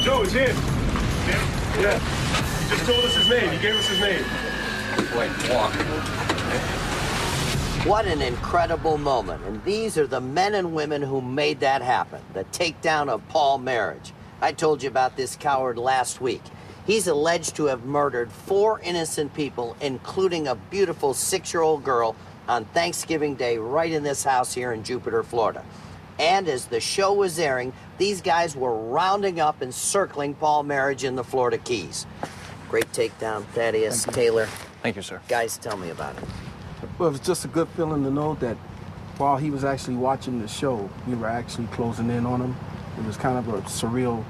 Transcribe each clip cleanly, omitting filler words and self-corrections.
Joe, it's him. Yeah. He just told us his name. He gave us his name. Wait, walk. What an incredible moment. And these are the men and women who made that happen. The takedown of Paul Marriage. I told you about this coward last week. He's alleged to have murdered 4 innocent people, including a beautiful 6-year-old girl, on Thanksgiving Day right in this house here in Jupiter, Florida. And as the show was airing, these guys were rounding up and circling Paul Marriage in the Florida Keys. Great takedown, Thaddeus, Taylor. Thank you, sir. Guys, tell me about it. Well, it was just a good feeling to know that while he was actually watching the show, we were actually closing in on him. It was kind of a surreal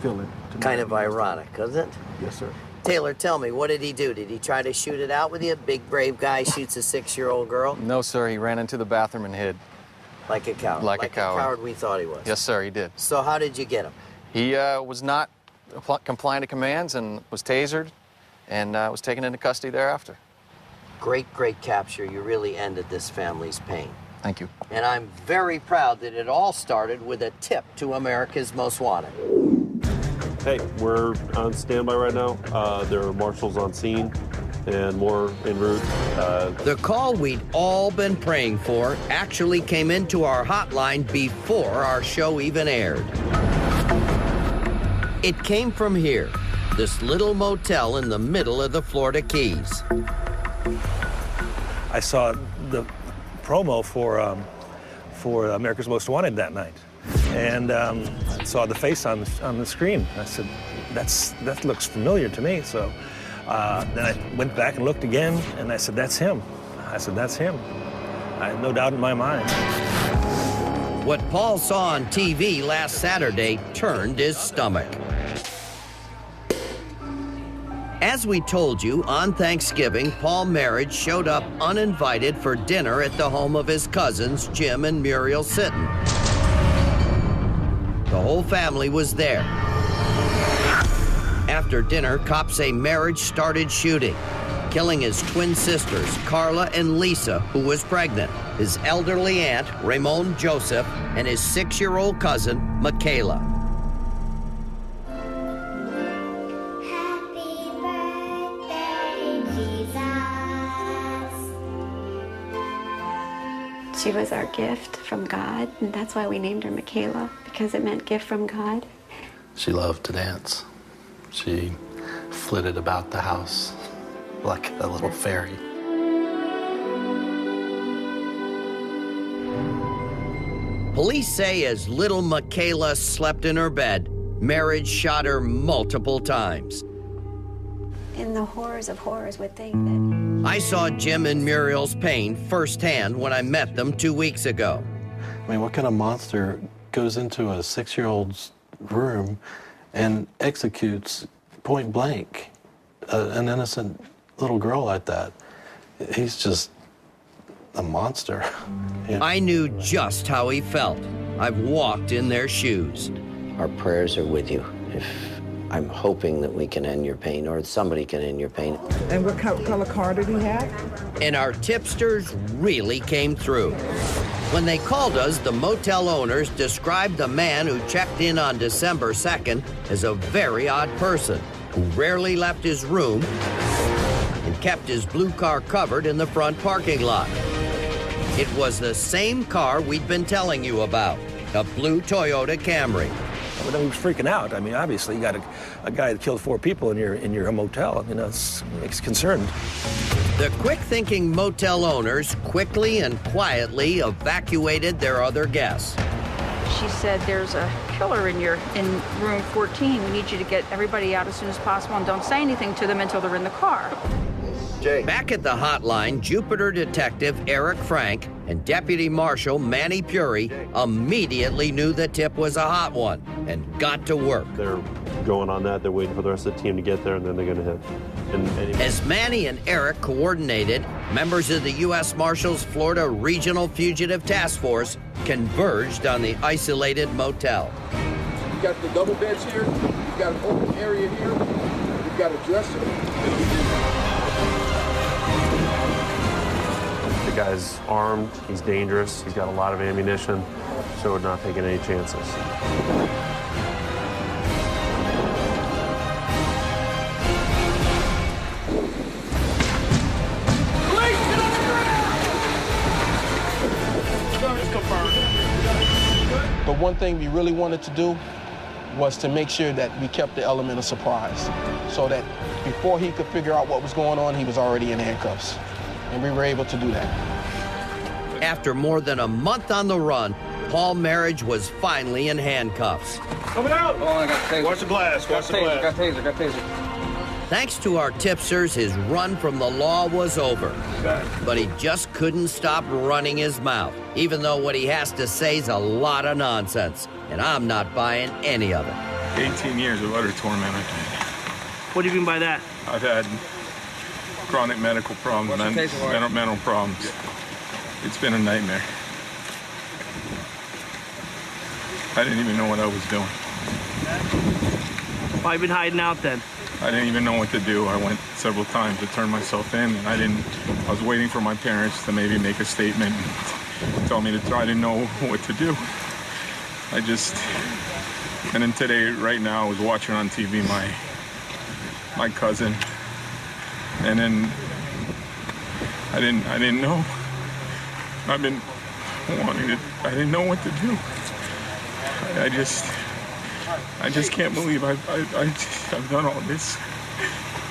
feeling. Kind of ironic, isn't it? Yes, sir. Taylor, tell me, what did he do? Did he try to shoot it out with you? Big, brave guy shoots a 6-year-old girl? No, sir. He ran into the bathroom and hid. Like a coward. Like a coward. Like a coward we thought he was. Yes, sir, he did. So how did you get him? He was not compliant to commands and was tasered and was taken into custody thereafter. Great, great capture. You really ended this family's pain. Thank you. And I'm very proud that it all started with a tip to America's Most Wanted. Hey, we're on standby right now. There are marshals on scene and more en route. The call we'd all been praying for actually came into our hotline before our show even aired. It came from here, this little motel in the middle of the Florida Keys. I saw the promo for America's Most Wanted that night, and I saw the face on the screen. I said, that looks familiar to me. So then I went back and looked again, and I said, that's him. I said, that's him. I had no doubt in my mind. What Paul saw on TV last Saturday turned his stomach. As we told you, on Thanksgiving, Paul Marriage showed up uninvited for dinner at the home of his cousins, Jim and Muriel Sitton. The whole family was there. After dinner, cops say Marriage started shooting, killing his twin sisters, Carla and Lisa, who was pregnant, his elderly aunt, Ramon Joseph, and his 6-year-old cousin, Michaela. She was our gift from God, and that's why we named her Michaela, because it meant gift from God. She loved to dance. She flitted about the house like a little fairy. Police say as little Michaela slept in her bed, Marriage shot her multiple times. In the horrors of horrors would think that... I saw Jim and Muriel's pain firsthand when I met them 2 weeks ago. I mean, what kind of monster goes into a 6-year-old's room and executes point blank an innocent little girl like that? He's just a monster. Yeah. I knew just how he felt. I've walked in their shoes. Our prayers are with you. I'm hoping that we can end your pain, or somebody can end your pain. And what color car did he have? And our tipsters really came through. When they called us, the motel owners described the man who checked in on December 2nd as a very odd person who rarely left his room and kept his blue car covered in the front parking lot. It was the same car we'd been telling you about, a blue Toyota Camry. Well, he was freaking out. I mean, obviously, you got a guy that killed 4 people in your motel. You know, it's concerned. The quick-thinking motel owners quickly and quietly evacuated their other guests. She said, there's a killer in room 14. We need you to get everybody out as soon as possible, and don't say anything to them until they're in the car. Jay. Back at the hotline, Jupiter Detective Eric Frank and Deputy Marshal Manny Puri immediately knew the tip was a hot one and got to work. They're going on that. They're waiting for the rest of the team to get there, and then they're going to hit. As Manny and Eric coordinated, members of the U.S. Marshals Florida Regional Fugitive Task Force converged on the isolated motel. You got the double beds here. You've got an open area here. You've got a dresser. The guy's armed, he's dangerous, he's got a lot of ammunition, so we're not taking any chances. one thing we really wanted to do was to make sure that we kept the element of surprise, so that before he could figure out what was going on, he was already in handcuffs. And we were able to do that. After more than a month on the run, Paul Marriage was finally in handcuffs. Coming out! Oh, I got taser. Watch the glass, watch the glass. Got taser. Thanks to our tipsters, his run from the law was over. But he just couldn't stop running his mouth, even though what he has to say is a lot of nonsense. And I'm not buying any of it. 18 years of utter torment. What do you mean by that? I've had chronic medical problems, mental problems. It's been a nightmare. I didn't even know what I was doing. Why have you been hiding out then? I didn't even know what to do. I went several times to turn myself in, and I was waiting for my parents to maybe make a statement and tell me to try. I didn't know what to do. And then today, right now, I was watching on TV my cousin, and then I didn't know. I've been wanting to, I didn't know what to do. I just can't believe I've done all this.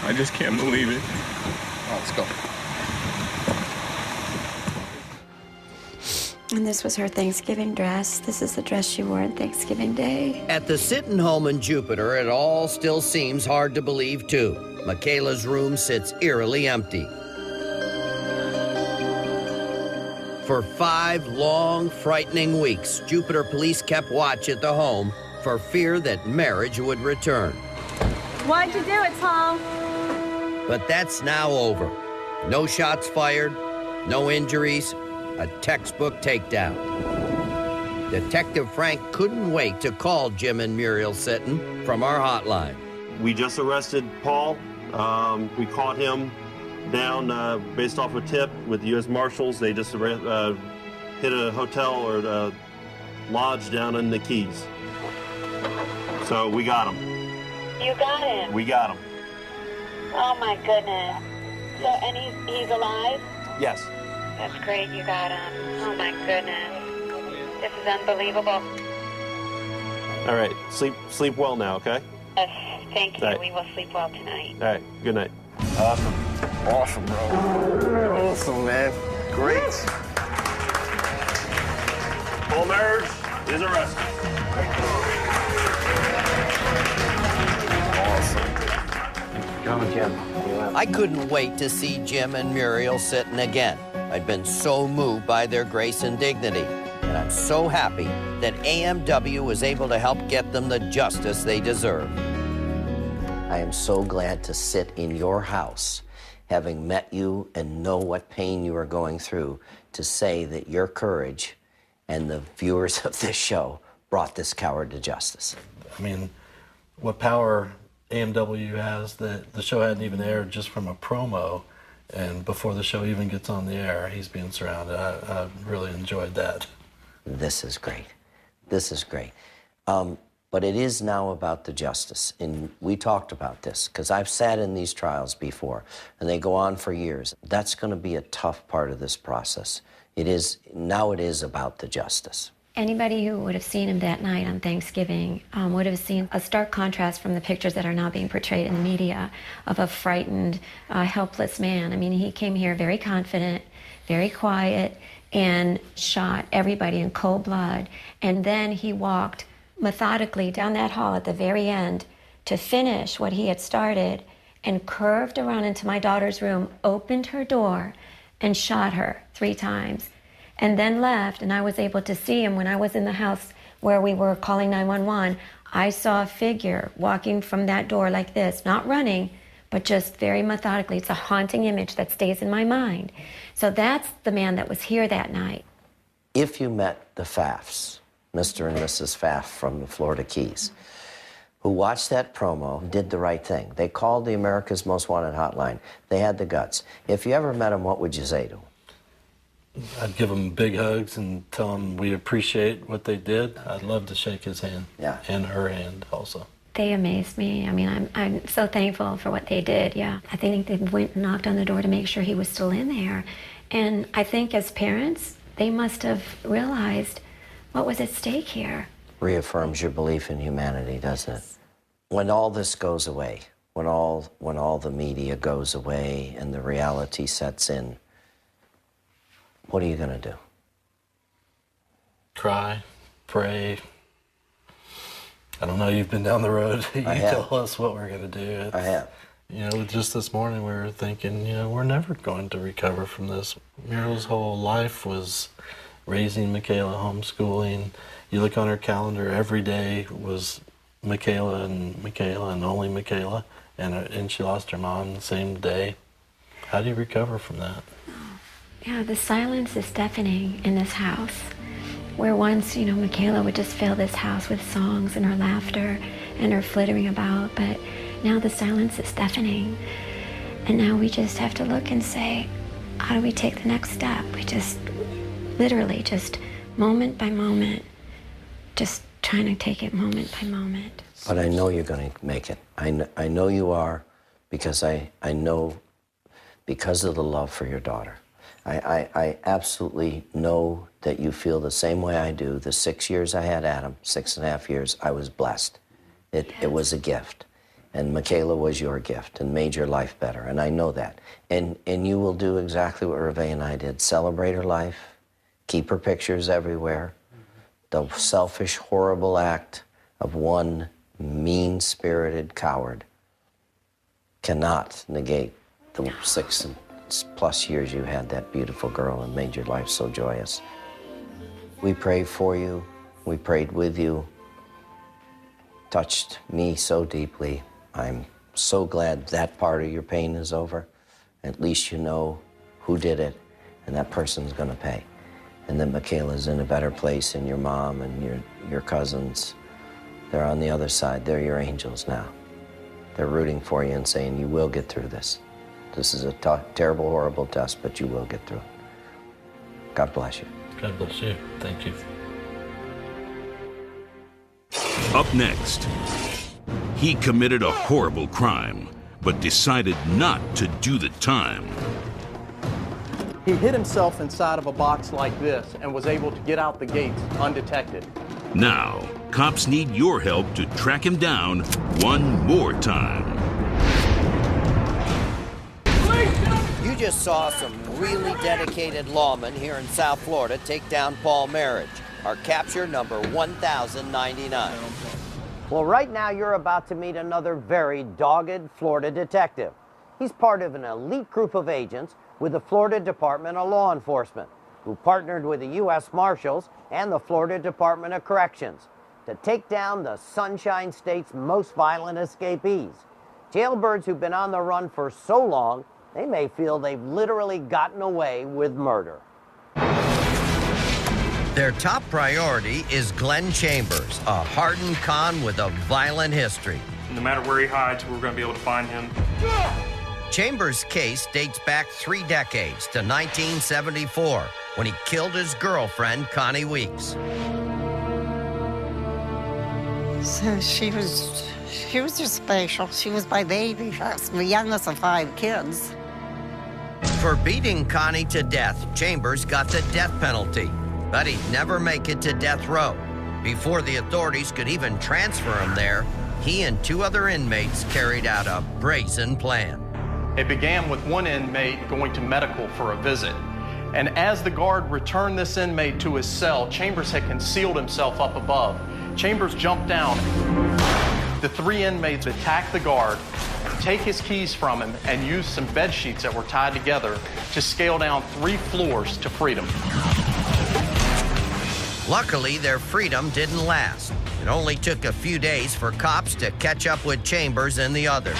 I just can't believe it. Let's go. And this was her Thanksgiving dress. This is the dress she wore on Thanksgiving Day. At the sitting home in Jupiter, it all still seems hard to believe, too. Michaela's room sits eerily empty. For 5 long, frightening weeks, Jupiter police kept watch at the home for fear that Marriage would return. Why'd you do it, Tom? But that's now over. No shots fired, no injuries, a textbook takedown. Detective Frank couldn't wait to call Jim and Muriel Sitton from our hotline. We just arrested Paul. We caught him down based off a tip with the U.S. Marshals. They just hit a hotel or a lodge down in the Keys. So we got him. You got him? We got him. Oh, my goodness. So, and he's alive? Yes. That's great, you got him. Oh, my goodness. This is unbelievable. All right, sleep well now, okay? Yes, thank you. Right. We will sleep well tonight. All right, good night. Awesome, bro. Awesome, man. Great. Paul Marriage is arrested. Come on, Jim. I couldn't wait to see Jim and Muriel Sitton again. I'd been so moved by their grace and dignity, and I'm so happy that AMW was able to help get them the justice they deserve. I am so glad to sit in your house, having met you and know what pain you are going through, to say that your courage and the viewers of this show brought this coward to justice. I mean, what power AMW has that the show hadn't even aired just from a promo, and before the show even gets on the air, he's being surrounded. I really enjoyed that. This is great. This is great. But it is now about the justice. And we talked about this, because I've sat in these trials before, and they go on for years. That's going to be a tough part of this process. Now it is about the justice. Anybody who would have seen him that night on Thanksgiving would have seen a stark contrast from the pictures that are now being portrayed in the media of a frightened, helpless man. I mean, he came here very confident, very quiet, and shot everybody in cold blood. And then he walked methodically down that hall at the very end to finish what he had started, and curved around into my daughter's room, opened her door, and shot her 3 times. And then left, and I was able to see him when I was in the house where we were calling 911. I saw a figure walking from that door like this, not running, but just very methodically. It's a haunting image that stays in my mind. So that's the man that was here that night. If you met the Pfaffs, Mr. and Mrs. Pfaff from the Florida Keys, who watched that promo, did the right thing. They called the America's Most Wanted hotline. They had the guts. If you ever met them, what would you say to them? I'd give them big hugs and tell them we appreciate what they did. I'd love to shake his hand, and her hand also. They amazed me. I mean, I'm so thankful for what they did, yeah. I think they went and knocked on the door to make sure he was still in there. And I think as parents, they must have realized what was at stake here. reaffirms your belief in humanity, doesn't it? When all this goes away, when all the media goes away and the reality sets in, what are you going to do? Cry, pray. I don't know, you've been down the road. You tell us what we're going to do. I have. You know, just this morning we were thinking, you know, we're never going to recover from this. Muriel's whole life was raising Michaela, homeschooling. You look on her calendar, every day was Michaela and only Michaela, and she lost her mom the same day. How do you recover from that? Yeah, the silence is deafening in this house. Where once, you know, Michaela would just fill this house with songs and her laughter and her flittering about, but now the silence is deafening. And now we just have to look and say, how do we take the next step? We just, literally, just moment by moment, just trying to take it moment by moment. But I know you're going to make it. I know you are, because I know, because of the love for your daughter. I absolutely know that you feel the same way I do. The 6 years I had Adam, 6.5 years, I was blessed. It was a gift. And Michaela was your gift and made your life better, and I know that. And you will do exactly what Reve and I did. Celebrate her life, keep her pictures everywhere. The selfish, horrible act of one mean-spirited coward cannot negate the 6+ years you had that beautiful girl and made your life so joyous. We prayed for you. We prayed with you. Touched me so deeply. I'm so glad that part of your pain is over. At least you know who did it, and that person's going to pay. And then Michaela's in a better place, and your mom and your cousins, they're on the other side. They're your angels now. They're rooting for you and saying, you will get through this. This is a terrible, horrible test, but you will get through it. God bless you. God bless you. Thank you. Up next, he committed a horrible crime, but decided not to do the time. He hid himself inside of a box like this and was able to get out the gates undetected. Now, cops need your help to track him down one more time. You just saw some really dedicated lawmen here in South Florida take down Paul Marriage, our capture number 1099. Well, right now you're about to meet another very dogged Florida detective. He's part of an elite group of agents with the Florida Department of Law Enforcement, who partnered with the U.S. Marshals and the Florida Department of Corrections to take down the Sunshine State's most violent escapees. Jailbirds who've been on the run for so long, they may feel they've literally gotten away with murder. Their top priority is Glenn Chambers, a hardened con with a violent history. No matter where he hides, we're going to be able to find him. Chambers' case dates back 3 decades to 1974, when he killed his girlfriend, Connie Weeks. So she was just special. She was my baby. I was the youngest of 5 kids. For beating Connie to death, Chambers got the death penalty, but he'd never make it to death row. Before the authorities could even transfer him there, he and 2 other inmates carried out a brazen plan. It began with one inmate going to medical for a visit. And as the guard returned this inmate to his cell, Chambers had concealed himself up above. Chambers jumped down. The 3 inmates attacked the guard, take his keys from him, and use some bed sheets that were tied together to scale down 3 floors to freedom. Luckily, their freedom didn't last. It only took a few days for cops to catch up with Chambers and the others.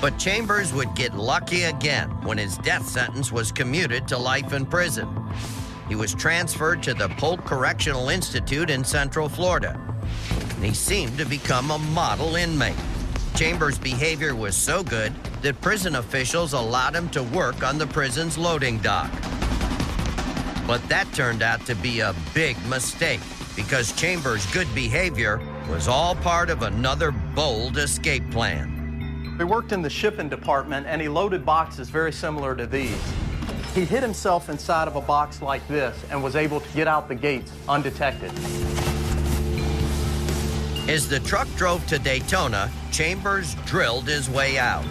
But Chambers would get lucky again when his death sentence was commuted to life in prison. He was transferred to the Polk Correctional Institute in Central Florida. And he seemed to become a model inmate. Chambers' behavior was so good that prison officials allowed him to work on the prison's loading dock. But that turned out to be a big mistake, because Chambers' good behavior was all part of another bold escape plan. He worked in the shipping department, and he loaded boxes very similar to these. He hid himself inside of a box like this and was able to get out the gates undetected. As the truck drove to Daytona, Chambers drilled his way out.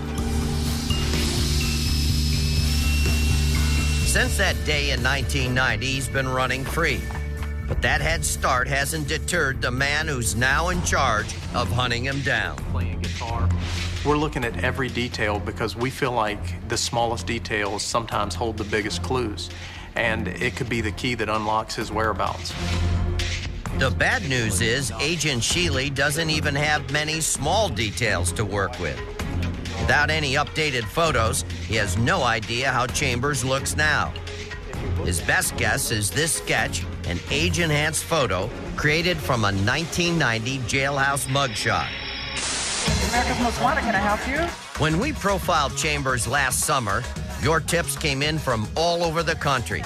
Since that day in 1990, he's been running free. But that head start hasn't deterred the man who's now in charge of hunting him down. Playing guitar. We're looking at every detail because we feel like the smallest details sometimes hold the biggest clues, and it could be the key that unlocks his whereabouts. The bad news is Agent Sheely doesn't even have many small details to work with. Without any updated photos, he has no idea how Chambers looks now. His best guess is this sketch, an age-enhanced photo created from a 1990 jailhouse mugshot. America's Most Wanted, can I help you? When we profiled Chambers last summer, your tips came in from all over the country.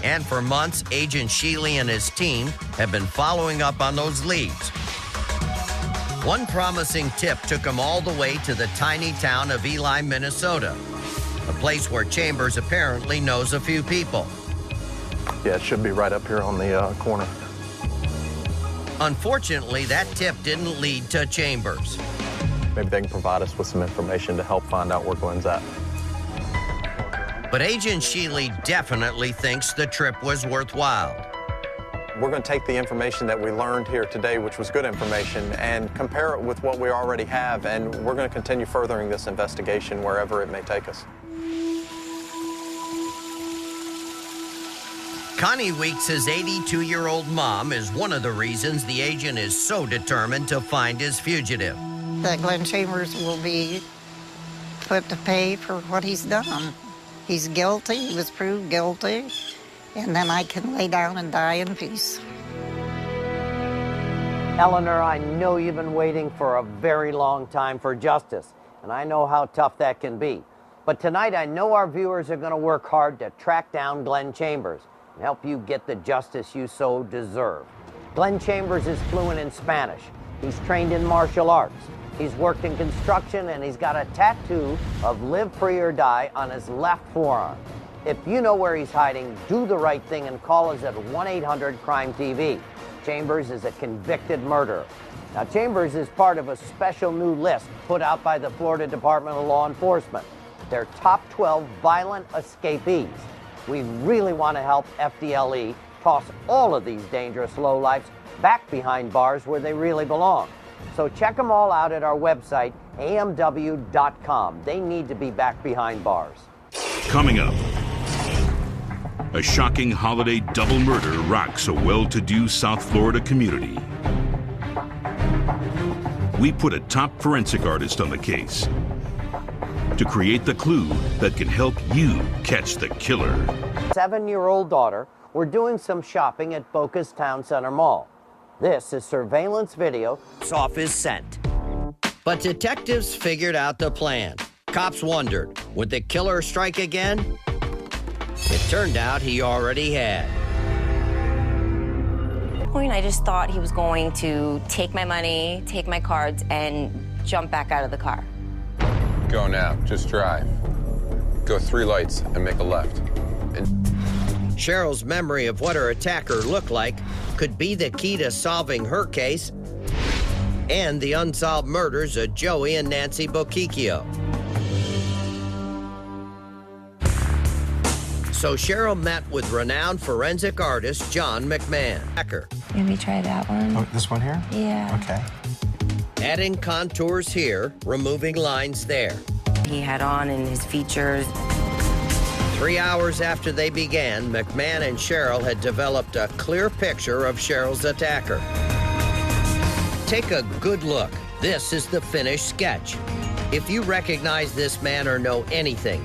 And for months, Agent Sheely and his team have been following up on those leads. One promising tip took him all the way to the tiny town of Ely, Minnesota, a place where Chambers apparently knows a few people. Yeah, it should be right up here on the corner. Unfortunately, that tip didn't lead to Chambers. Maybe they can provide us with some information to help find out where Glenn's at. But Agent Sheely definitely thinks the trip was worthwhile. We're going to take the information that we learned here today, which was good information, and compare it with what we already have, and we're going to continue furthering this investigation wherever it may take us. Connie Weeks' 82-year-old mom is one of the reasons the agent is so determined to find his fugitive. That Glenn Chambers will be put to pay for what he's done. He's guilty, he was proved guilty, and then I can lay down and die in peace. Eleanor, I know you've been waiting for a very long time for justice, and I know how tough that can be. But tonight, I know our viewers are going to work hard to track down Glenn Chambers and help you get the justice you so deserve. Glenn Chambers is fluent in Spanish. He's trained in martial arts. He's worked in construction, and he's got a tattoo of live free or die on his left forearm. If you know where he's hiding, do the right thing and call us at 1-800-CRIME-TV. Chambers is a convicted murderer. Now, Chambers is part of a special new list put out by the Florida Department of Law Enforcement. Their top 12 violent escapees. We really want to help FDLE toss all of these dangerous lowlifes back behind bars where they really belong. So check them all out at our website, amw.com. They need to be back behind bars. Coming up, a shocking holiday double murder rocks a well-to-do South Florida community. We put a top forensic artist on the case to create the clue that can help you catch the killer. 7-year-old daughter were doing some shopping at Boca's Town Center Mall. This is surveillance video off his scent. But detectives figured out the plan. Cops wondered, would the killer strike again? It turned out he already had. At that point, I just thought he was going to take my money, take my cards, and jump back out of the car. Go now, just drive. Go 3 lights and make a left. Cheryl's memory of what her attacker looked like could be the key to solving her case and the unsolved murders of Joey and Nancy Bochicchio. So Cheryl met with renowned forensic artist John McMahon. Maybe try that one. Oh, this one here? Yeah. Okay. Adding contours here, removing lines there. He had on in his features. 3 hours after they began, McMahon and Cheryl had developed a clear picture of Cheryl's attacker. Take a good look. This is the finished sketch. If you recognize this man or know anything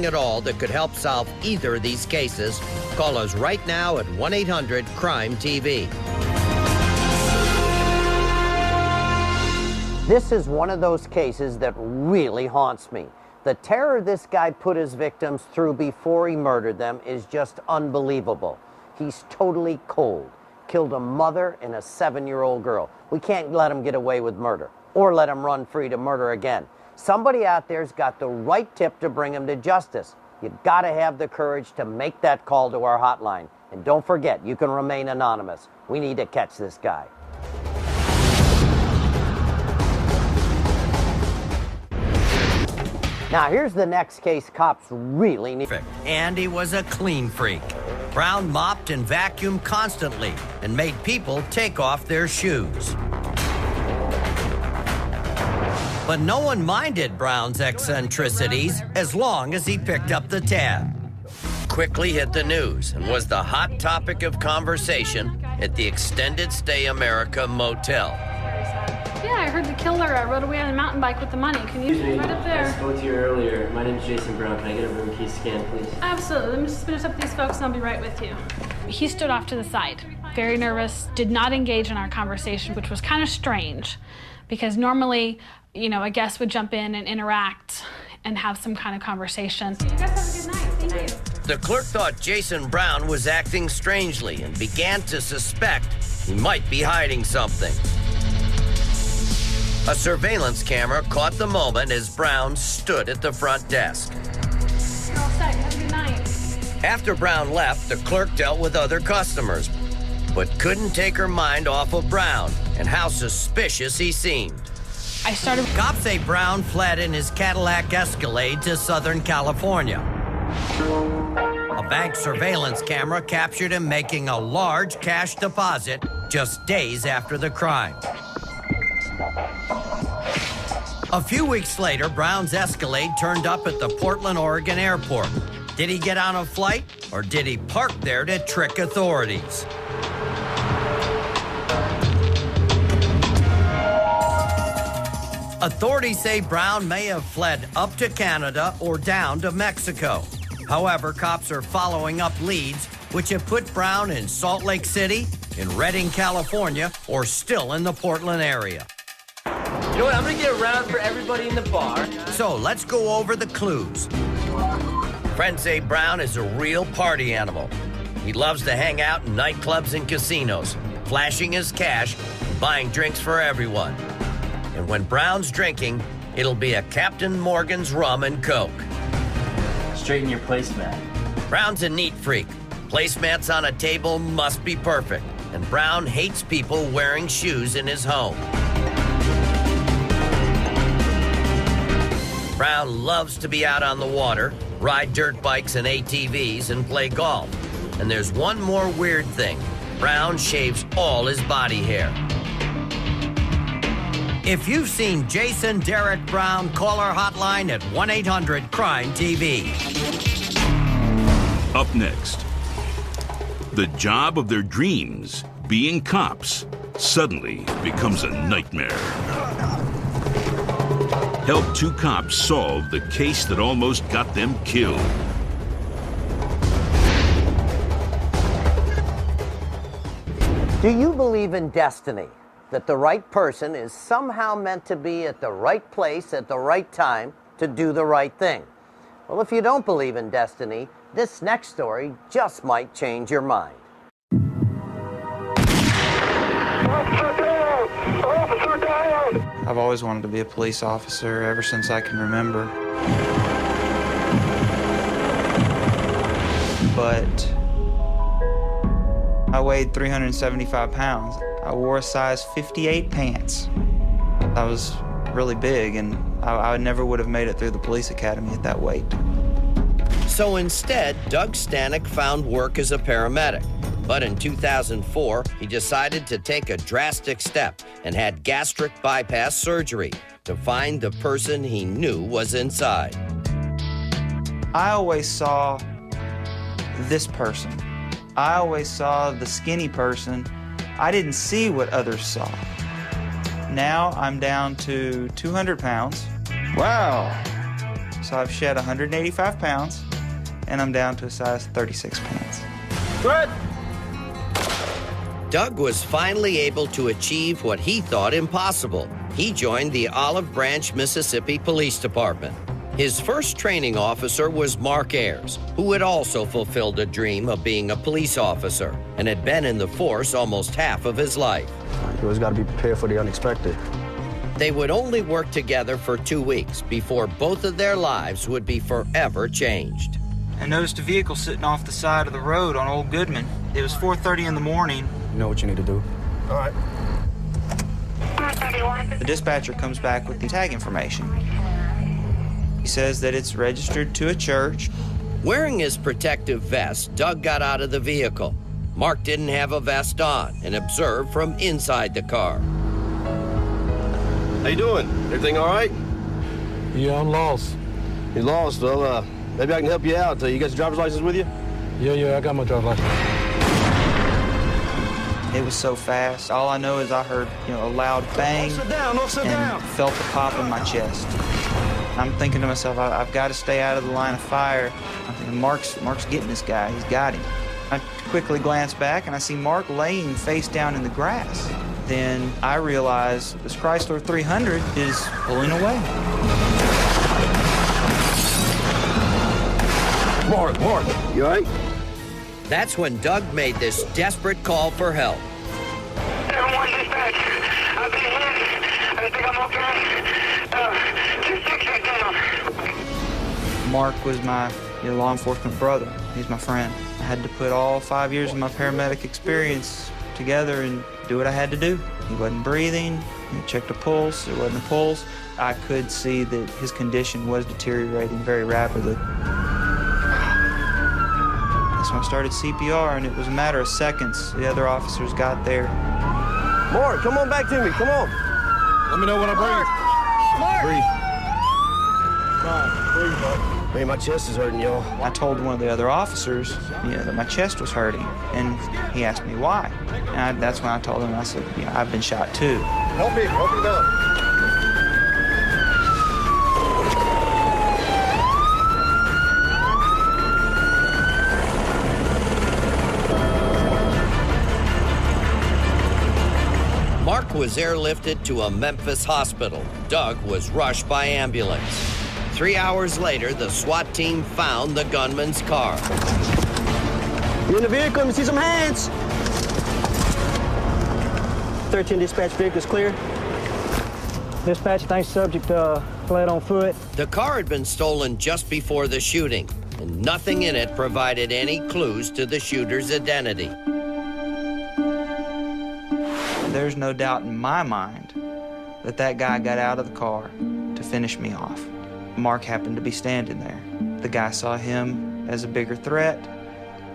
at all that could help solve either of these cases, call us right now at 1-800-CRIME-TV. This is one of those cases that really haunts me. The terror this guy put his victims through before he murdered them is just unbelievable. He's totally cold. Killed a mother and a 7-year-old girl. We can't let him get away with murder or let him run free to murder again. Somebody out there's got the right tip to bring him to justice. You gotta have the courage to make that call to our hotline. And don't forget, you can remain anonymous. We need to catch this guy. Now, here's the next case cops really need. Andy was a clean freak. Brown mopped and vacuumed constantly and made people take off their shoes. But no one minded Brown's eccentricities as long as he picked up the tab. Quickly hit the news and was the hot topic of conversation at the Extended Stay America Motel. Yeah, I heard the killer rode away on a mountain bike with the money. Can you right up there? I spoke to you earlier. My name's Jason Brown. Can I get a room key scan, please? Absolutely. Let me just finish up these folks and I'll be right with you. He stood off to the side, very nervous, did not engage in our conversation, which was kind of strange because normally, you know, a guest would jump in and interact and have some kind of conversation. You guys have a good night. Thank you. The clerk thought Jason Brown was acting strangely and began to suspect he might be hiding something. A surveillance camera caught the moment as Brown stood at the front desk. You're all set. Have a good night. After Brown left, the clerk dealt with other customers, but couldn't take her mind off of Brown and how suspicious he seemed. Cops say Brown fled in his Cadillac Escalade to Southern California. A bank surveillance camera captured him making a large cash deposit just days after the crime. A few weeks later, Brown's Escalade turned up at the Portland, Oregon airport. Did he get on a flight, or did he park there to trick authorities? Authorities say Brown may have fled up to Canada or down to Mexico. However, cops are following up leads which have put Brown in Salt Lake City, in Redding, California, or still in the Portland area. You know what? I'm gonna get around for everybody in the bar. So let's go over the clues. Friends say Brown is a real party animal. He loves to hang out in nightclubs and casinos, flashing his cash, buying drinks for everyone. And when Brown's drinking, it'll be a Captain Morgan's rum and Coke. Straighten your placemat. Brown's a neat freak. Placemats on a table must be perfect. And Brown hates people wearing shoes in his home. Brown loves to be out on the water, ride dirt bikes and ATVs, and play golf. And there's one more weird thing. Brown shaves all his body hair. If you've seen Jason Derek Brown, call our hotline at 1-800-CRIME-TV. Up next, the job of their dreams, being cops, suddenly becomes a nightmare. Help two cops solve the case that almost got them killed. Do you believe in destiny? That the right person is somehow meant to be at the right place at the right time to do the right thing? Well, if you don't believe in destiny, this next story just might change your mind. I've always wanted to be a police officer ever since I can remember. But I weighed 375 pounds. I wore a size 58 pants. I was really big, and I never would have made it through the police academy at that weight. So instead, Doug Stanek found work as a paramedic. But in 2004, he decided to take a drastic step and had gastric bypass surgery to find the person he knew was inside. I always saw this person. I always saw the skinny person. I didn't see what others saw. Now I'm down to 200 pounds. Wow. So I've shed 185 pounds, and I'm down to a size 36 pants. Good. Doug was finally able to achieve what he thought impossible. He joined the Olive Branch, Mississippi Police Department. His first training officer was Mark Ayers, who had also fulfilled a dream of being a police officer and had been in the force almost half of his life. You always got to be prepared for the unexpected. They would only work together for 2 weeks before both of their lives would be forever changed. and noticed a vehicle sitting off the side of the road on Old Goodman. It was 4:30 in the morning. You know what you need to do. All right. The dispatcher comes back with the tag information. He says that it's registered to a church. Wearing his protective vest, Doug got out of the vehicle. Mark didn't have a vest on and observed from inside the car. How you doing? Everything all right? Yeah, I'm lost. You lost? Well, maybe I can help you out. You got your driver's license with you? Yeah, I got my driver's license. It was so fast. All I know is I heard, a loud bang and felt the pop in my chest. I'm thinking to myself, I've got to stay out of the line of fire. I'm thinking, Mark's getting this guy. He's got him. I quickly glance back and I see Mark laying face down in the grass. Then I realize this Chrysler 300 is pulling away. Mark, you all right? That's when Doug made this desperate call for help. 1 dispatch. I've been hit. I think I'm okay. Just take that down. Mark was my law enforcement brother. He's my friend. I had to put all 5 years of my paramedic experience together and do what I had to do. He wasn't breathing. He checked a pulse. It wasn't a pulse. I could see that his condition was deteriorating very rapidly. So I started CPR, and it was a matter of seconds. The other officers got there. Mark, come on back to me. Come on. Let me know when I breathe. Breathe. Breathe, Mark. Man, my chest is hurting, y'all. I told one of the other officers, that my chest was hurting, and he asked me why. And that's when I told him, I said, I've been shot too. Help me down. Mark was airlifted to a Memphis hospital. Doug was rushed by ambulance. 3 hours later, the SWAT team found the gunman's car. You in the vehicle? Let me see some hands. 13 dispatch vehicle is clear. Dispatch, thanks, subject fled on foot. The car had been stolen just before the shooting, and nothing in it provided any clues to the shooter's identity. There's no doubt in my mind that that guy got out of the car to finish me off. Mark happened to be standing there. The guy saw him as a bigger threat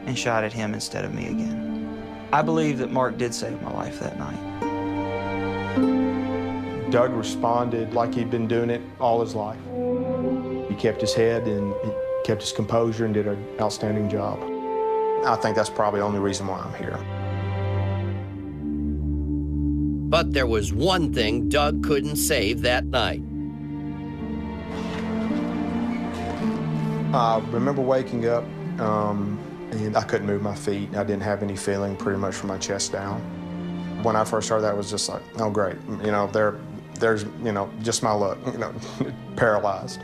and shot at him instead of me again. I believe that Mark did save my life that night. Doug responded like he'd been doing it all his life. He kept his head and he kept his composure and did an outstanding job. I think that's probably the only reason why I'm here. But there was one thing Doug couldn't save that night. I remember waking up and I couldn't move my feet. I didn't have any feeling pretty much from my chest down. When I first heard that, it was just like, oh great, there's just my luck, paralyzed.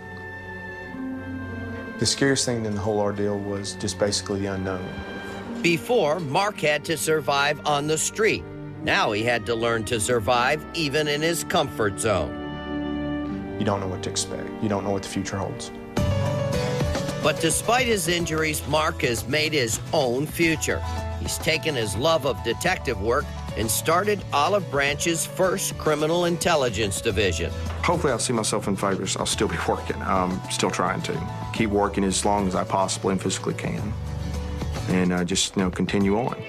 The scariest thing in the whole ordeal was just basically the unknown. Before, Mark had to survive on the street. Now he had to learn to survive even in his comfort zone. You don't know what to expect. You don't know what the future holds. But despite his injuries, Mark has made his own future. He's taken his love of detective work and started Olive Branch's first criminal intelligence division. Hopefully I'll see myself in favors. I'll still be working. I'm still trying to keep working as long as I possibly and physically can. And just, continue on.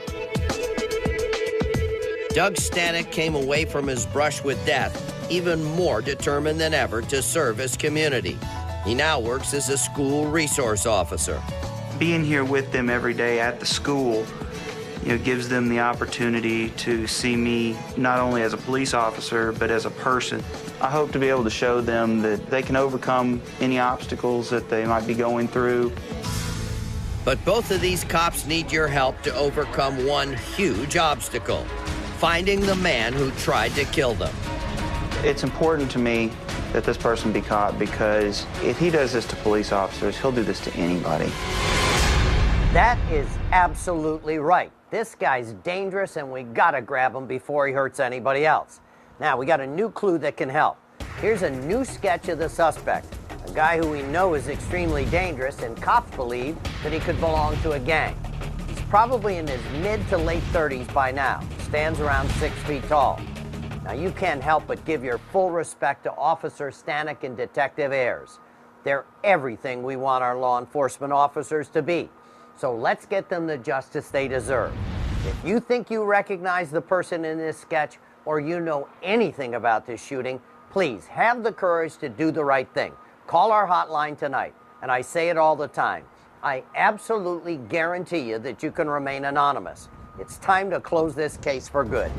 Doug Stanek came away from his brush with death even more determined than ever to serve his community. He now works as a school resource officer. Being here with them every day at the school, gives them the opportunity to see me not only as a police officer, but as a person. I hope to be able to show them that they can overcome any obstacles that they might be going through. But both of these cops need your help to overcome one huge obstacle: finding the man who tried to kill them. It's important to me that this person be caught, because if he does this to police officers, he'll do this to anybody. That is absolutely right. This guy's dangerous, and we gotta grab him before he hurts anybody else. Now, we got a new clue that can help. Here's a new sketch of the suspect. A guy who we know is extremely dangerous, and cops believe that he could belong to a gang. He's probably in his mid to late 30s by now, stands around 6 feet tall. Now, you can't help but give your full respect to Officer Stanek and Detective Ayers. They're everything we want our law enforcement officers to be. So let's get them the justice they deserve. If you think you recognize the person in this sketch, or you know anything about this shooting, please have the courage to do the right thing. Call our hotline tonight, and I say it all the time. I absolutely guarantee you that you can remain anonymous. It's time to close this case for good.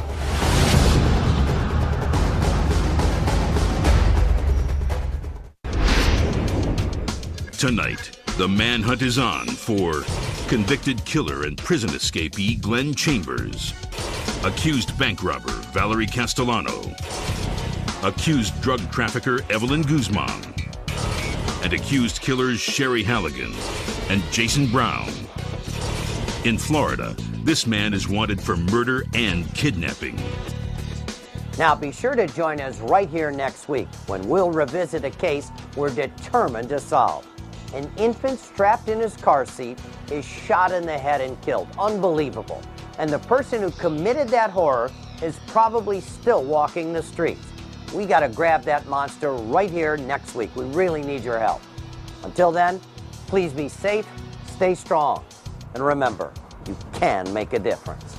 Tonight, the manhunt is on for convicted killer and prison escapee Glenn Chambers, accused bank robber Valerie Castellano, accused drug trafficker Evelyn Guzman, and accused killers Sherry Halligan and Jason Brown. In Florida, this man is wanted for murder and kidnapping. Now, be sure to join us right here next week when we'll revisit a case we're determined to solve. An infant strapped in his car seat is shot in the head and killed. Unbelievable. And the person who committed that horror is probably still walking the streets. We got to grab that monster right here next week. We really need your help. Until then, please be safe, stay strong, and remember, you can make a difference.